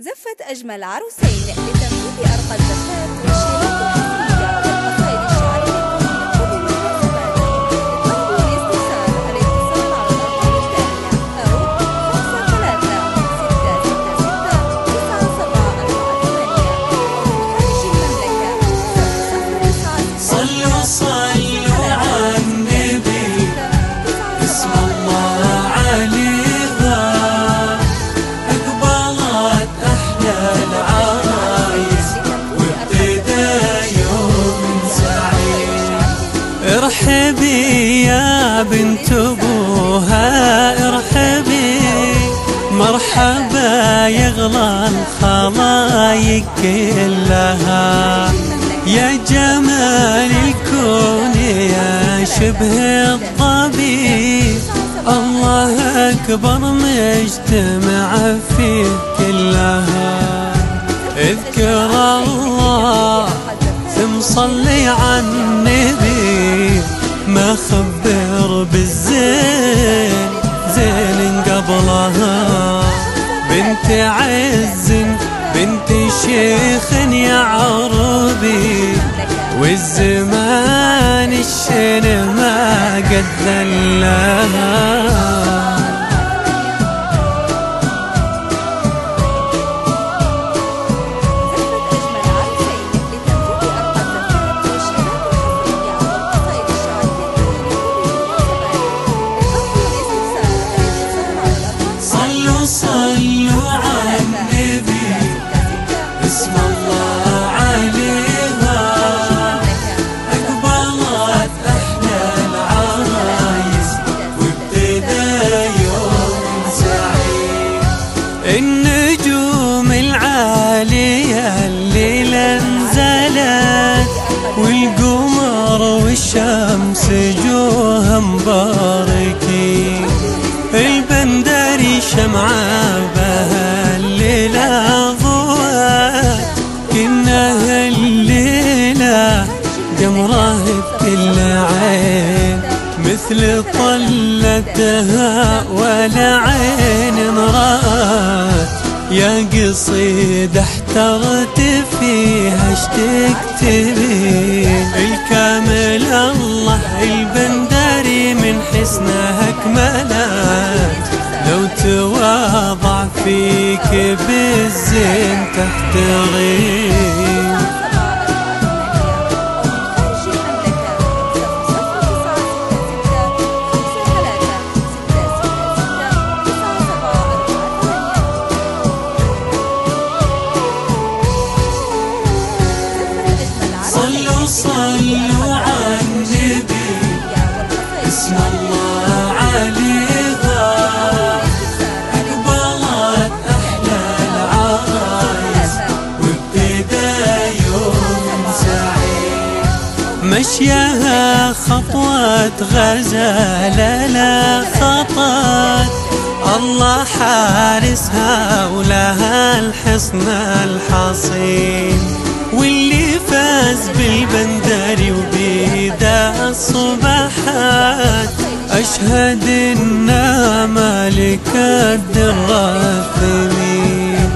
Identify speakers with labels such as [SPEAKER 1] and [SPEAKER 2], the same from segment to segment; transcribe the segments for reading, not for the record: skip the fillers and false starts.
[SPEAKER 1] زفت أجمل عروسين لتنفيذ أرقى الزفات والشراط الحصرية والقصائد الشعرية لكل المناسبات. اطلبوا الاستفسار الاتصال على الأرقام التالية أو 536669748
[SPEAKER 2] صلوا صلوا على النبي اسم الله عليها أقبلت أحلى العرايس وابتدى يوم سعيد. ارحبي يا بنت أبوها ارحبي مرحبا يغلى الخلايق كلها يا جمال الكون يا شبه الطبيب الله أكبر مجتمع فيه كلها. اذكر الله ثم صلي على النبي ما خبر بالزين زين قبلها. بنت عز بنت شيخ يا عربي والزمان الشين ما قد ذلها. صلوا صلوا على النبي اسم الله عليها أقبلت أحلى العرايس وابتدى يوم سعيد. النجوم العالية الليلة نزلت والقمر والشمس جوها مباركين. البندري شمعة بها الليلة ضوت كأنها الليلة قمرة بكل عين مثل طلتها ولا عين رأت يا قصيد احترت فيها اشتكتبين. الكامل الله البندري من حسنها اكملت لو تواضع فيك بالزين تحترين. صلوا صلوا على النبي اسم الله عليها أقبلت أحلى العرايس وابتدى يوم سعيد. مشيها خطوة غزالة لا خطت الله حارسها ولها الحصن الحصين. واللي فاز بالبندري وبيده الصباحات أشهد إنها مالكة الدرة الثمين.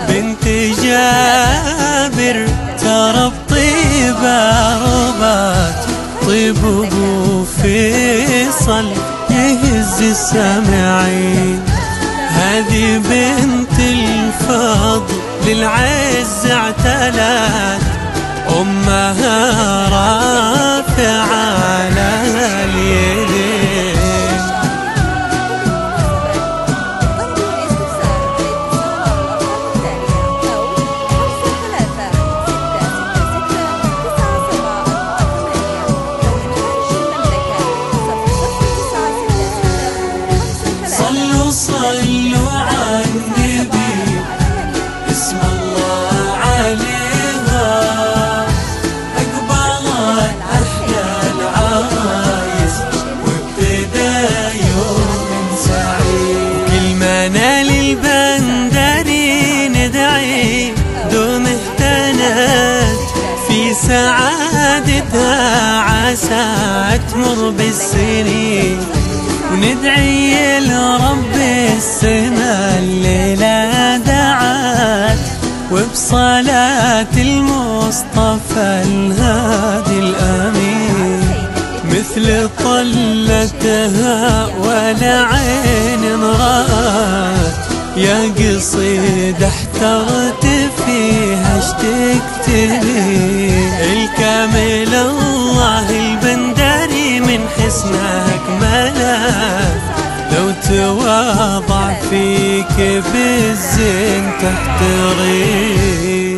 [SPEAKER 2] بنت جابر ترى بطيبة ربات طيب أبو فيصل يهز السامعين. هذه بنت الفضل للعز اعتلت أمها رافعة على اليدين. صلوا صلوا على النبي اسم الله عليها أقبلت أحلى العرايس وابتدى يوم سعيد. كل ما نال البندري ندعي دوم اهتنت في سعادتها عسى تمر بالسنين. وندعي لرب السما الليلة دعات صلاة المصطفى الهادي الأمين مثل طلتها ولا عين رأت، يا قصيدة احترت فيها اشتقت لي. الكامل الله البندري من حسنه أكمله، لو تواضع فيك بالزين تحتري.